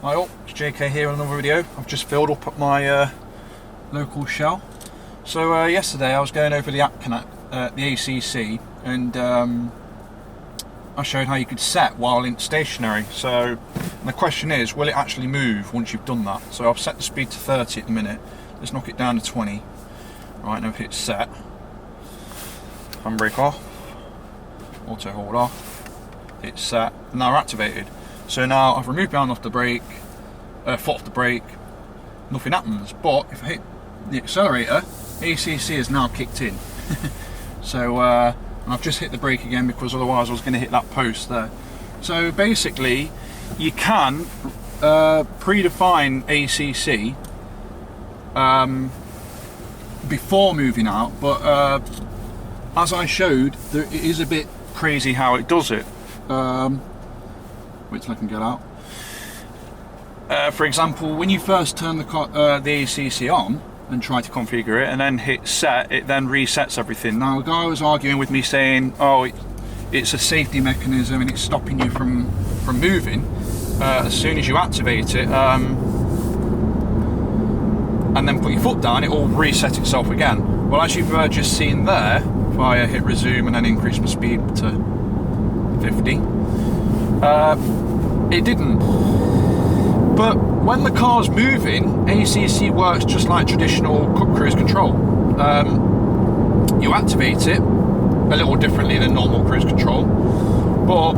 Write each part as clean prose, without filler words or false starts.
Hi all, it's JK here with another video. I've just filled up at my local Shell. So yesterday I was going over the app connect, the ACC, and I showed how you could set while in stationary. So the question is, will it actually move once you've done that? So I've set the speed to 30 at the minute. Let's knock it down to 20. Right, now hit set. Handbrake off. Auto hold off. Hit set. And now we're activated. So now I've removed my hand off the brake, foot off the brake, nothing happens. But if I hit the accelerator, ACC is now kicked in. So and I've just hit the brake again because otherwise I was going to hit that post there. So basically, you can predefine ACC before moving out, but as I showed, it is a bit crazy how it does it. Wait till I can get out. For example, when you first turn the ACC on and try to configure it and then hit set, it then resets everything. Now, a guy was arguing with me saying, oh, it's a safety mechanism and it's stopping you from moving. As soon as you activate it and then put your foot down, it will reset itself again. Well, as you've just seen there, if I hit resume and then increase my speed to 50, it didn't. But when the car's moving, ACC works just like traditional cruise control. You activate it a little differently than normal cruise control, but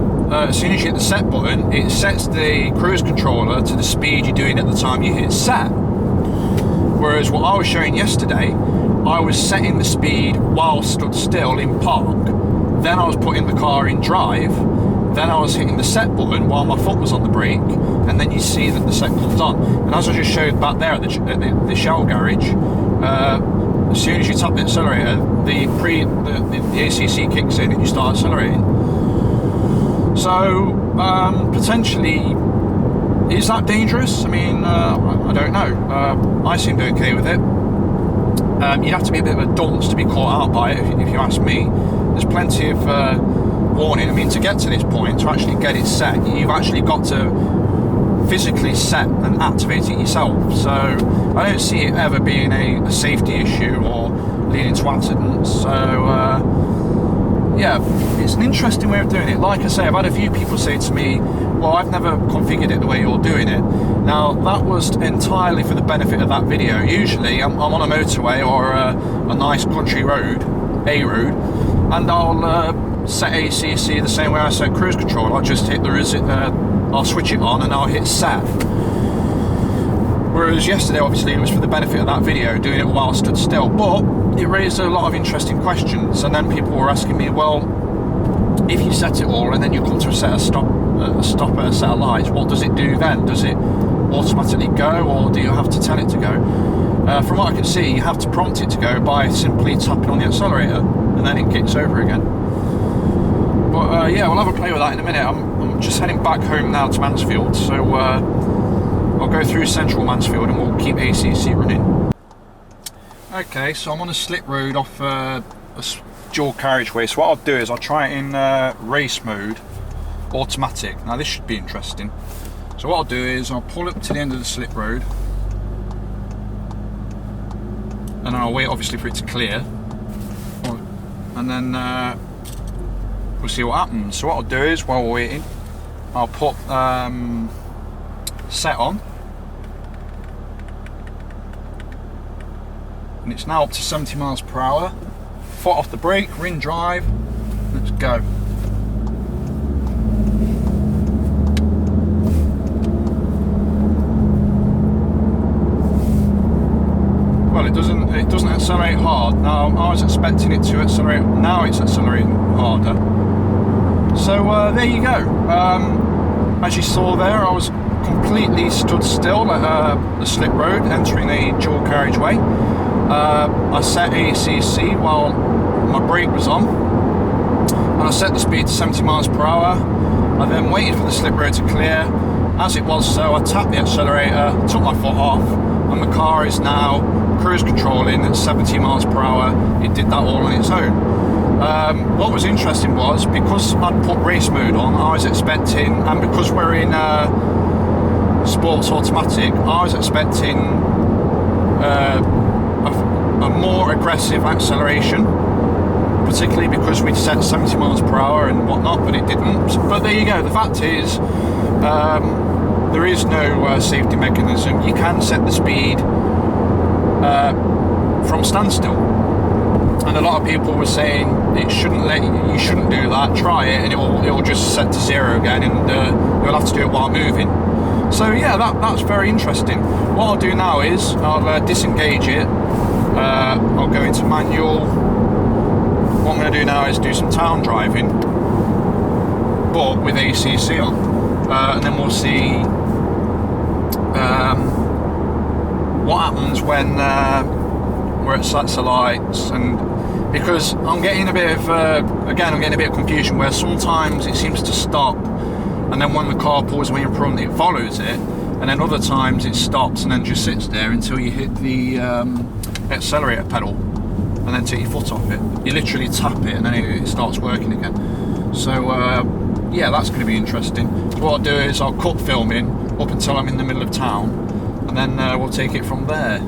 as soon as you hit the set button, it sets the cruise controller to the speed you're doing at the time you hit set. Whereas what I was showing yesterday, I was setting the speed while stood still in park, then I was putting the car in drive, then I was hitting the set button while my foot was on the brake, and then you see that the set comes on. And as I just showed back there at the Shell garage, as soon as you tap the accelerator, the ACC kicks in and you start accelerating. So potentially, is that dangerous? I mean, I don't know. I seemed okay with it. You'd have to be a bit of a dunce to be caught out by it, if you ask me. There's plenty of warning. I mean, to get to this point, to actually get it set, you've actually got to physically set and activate it yourself. So I don't see it ever being a safety issue or leading to accidents. So yeah, it's an interesting way of doing it. Like I say, I've had a few people say to me, well, I've never configured it the way you're doing it. Now, that was entirely for the benefit of that video. Usually I'm on a motorway or a nice country road, and I'll set ACC the same way I set cruise control. I'll just hit I'll switch it on and I'll hit set. Whereas yesterday, obviously, it was for the benefit of that video, doing it while I stood still. But it raised a lot of interesting questions, and then people were asking me, well, if you set it all and then you come to a stop at a set of lights, what does it do then? Does it automatically go, or do you have to tell it to go? From what I can see, you have to prompt it to go by simply tapping on the accelerator, and then it kicks over again. But yeah, we'll have a play with that in a minute. I'm just heading back home now to Mansfield, so I'll go through central Mansfield and we'll keep ACC running. Okay, so I'm on a slip road off a dual carriageway. So what I'll do is I'll try it in race mode, automatic. Now this should be interesting. So what I'll do is I'll pull up to the end of the slip road, and I'll wait obviously for it to clear, and then we'll see what happens. So what I'll do is, while we're waiting, I'll put set on, and it's now up to 70 miles per hour. Foot off the brake, we're in drive, let's go. Well, it doesn't accelerate hard. Now, I was expecting it to accelerate, now it's accelerating harder. So there you go. As you saw there, I was completely stood still at the slip road entering a dual carriageway. I set ACC while my brake was on, and I set the speed to 70 miles per hour. I then waited for the slip road to clear. As it was so, I tapped the accelerator, took my foot off, and the car is now cruise controlling at 70 miles per hour. It did that all on its own. What was interesting was, because I'd put race mode on, I was expecting, and because we're in sports automatic, I was expecting a more aggressive acceleration, particularly because we'd set 70 miles per hour and whatnot, but it didn't. But there you go. The fact is, there is no safety mechanism. You can set the speed from standstill, and a lot of people were saying you shouldn't do that. Try it, and it will just set to zero again, and you'll have to do it while moving. So yeah, that's very interesting. What I'll do now is I'll disengage it. I'll go into manual. What I'm going to do now is do some town driving, but with ACC on, and then we'll see what happens when we're at sets of lights. And because I'm getting a bit of I'm getting a bit of confusion where sometimes it seems to stop, and then when the car pulls away in front, it follows it, and then other times it stops and then just sits there until you hit the accelerator pedal, and then take your foot off it. You literally tap it and then it starts working again. So yeah, that's going to be interesting. So what I'll do is I'll cut filming up until I'm in the middle of town, and then we'll take it from there.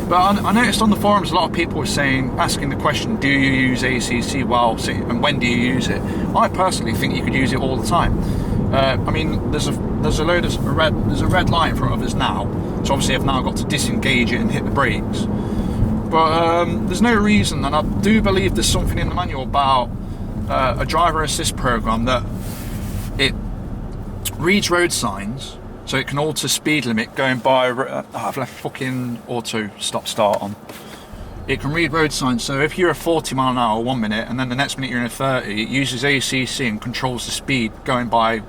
But I noticed on the forums a lot of people were asking the question, do you use ACC while sitting, and when do you use it? I personally think you could use it all the time. I mean, there's a red light in front of us now, so obviously I've now got to disengage it and hit the brakes. But there's no reason, and I do believe there's something in the manual about a driver assist program that it reads road signs, so it can alter speed limit going by. I've left fucking auto stop start on. It can read road signs, so if you're a 40 mile an hour 1 minute, and then the next minute you're in a 30, it uses ACC and controls the speed going by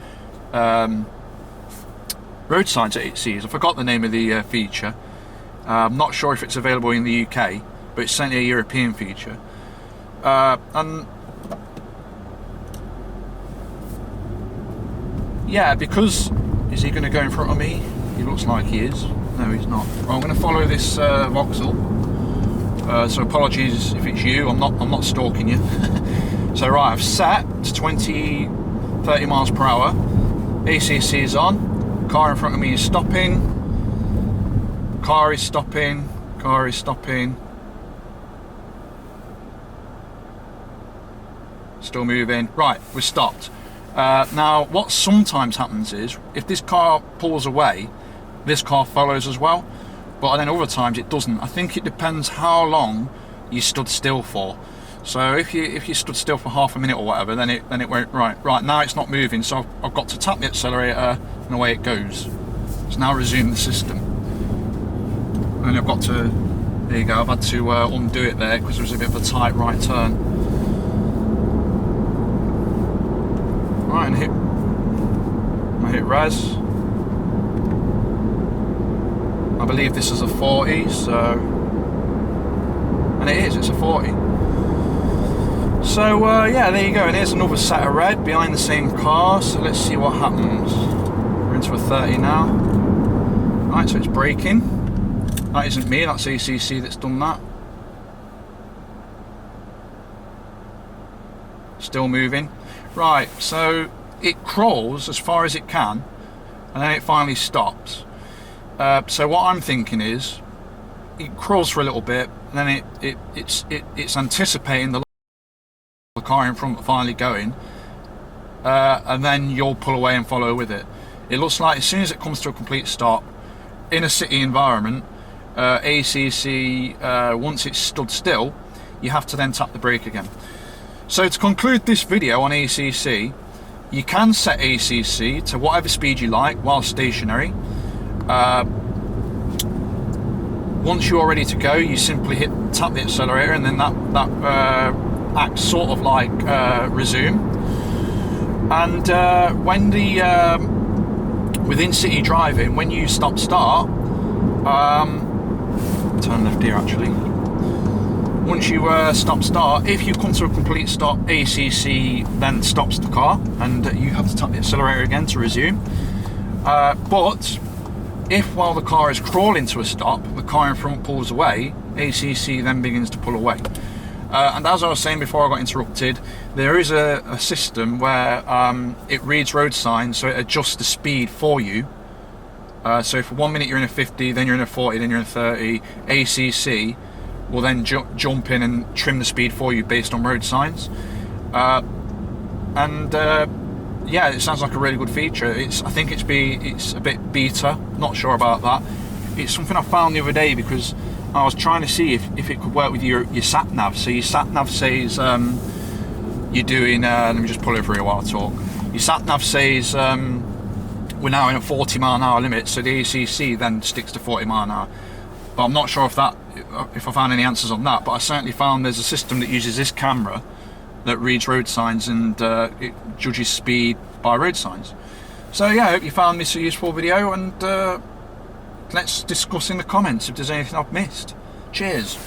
road signs that it sees. I forgot the name of the feature. I'm not sure if it's available in the UK, but it's certainly a European feature. And yeah, because is he going to go in front of me? He looks like he is. No, he's not. Well, I'm going to follow this Vauxhall. So apologies if it's you. I'm not stalking you. So right, I've set to 30 miles per hour. ACC is on. Car in front of me is stopping. Car is stopping. Car is stopping. Still moving. Right, we're stopped. Now, what sometimes happens is, if this car pulls away, this car follows as well. But then other times it doesn't. I think it depends how long you stood still for. So if you stood still for half a minute or whatever, then it won't. Right now it's not moving. So I've got to tap the accelerator, and away it goes. It's now resumed the system. And I've got to. There you go. I've had to undo it there because there was a bit of a tight right turn. Right, and I hit res. I believe this is a 40, so, and it is, it's a 40. So yeah, there you go, and here's another set of red behind the same car, so let's see what happens. We're into a 30 now. Right, so it's braking. That isn't me, that's ACC that's done that. Still moving. Right, so it crawls as far as it can, and then it finally stops. So what I'm thinking is, it crawls for a little bit, and then it's anticipating the car in front finally going, and then you'll pull away and follow with it. It looks like as soon as it comes to a complete stop in a city environment, ACC, once it's stood still, you have to then tap the brake again. So to conclude this video on ACC, you can set ACC to whatever speed you like while stationary. Once you're ready to go, you simply tap the accelerator, and then that acts sort of like resume. And when within city driving, when you stop start, turn left here actually. Once you stop start, if you come to a complete stop, ACC then stops the car, and you have to tap the accelerator again to resume. But if while the car is crawling to a stop, the car in front pulls away, ACC then begins to pull away. And as I was saying before I got interrupted, there is a system where it reads road signs, so it adjusts the speed for you. So for 1 minute you're in a 50, then you're in a 40, then you're in a 30. ACC will then jump in and trim the speed for you based on road signs. Yeah, it sounds like a really good feature. I think it's a bit beta, not sure about that. It's something I found the other day because I was trying to see if it could work with your sat nav. So your sat nav says you're doing. Let me just pull over here while I talk. Your sat nav says we're now in a 40 mile an hour limit, so the ACC then sticks to 40 mile an hour. But I'm not sure if I found any answers on that. But I certainly found there's a system that uses this camera that reads road signs and it judges speed by road signs. So yeah, I hope you found this a useful video, and let's discuss in the comments if there's anything I've missed. Cheers.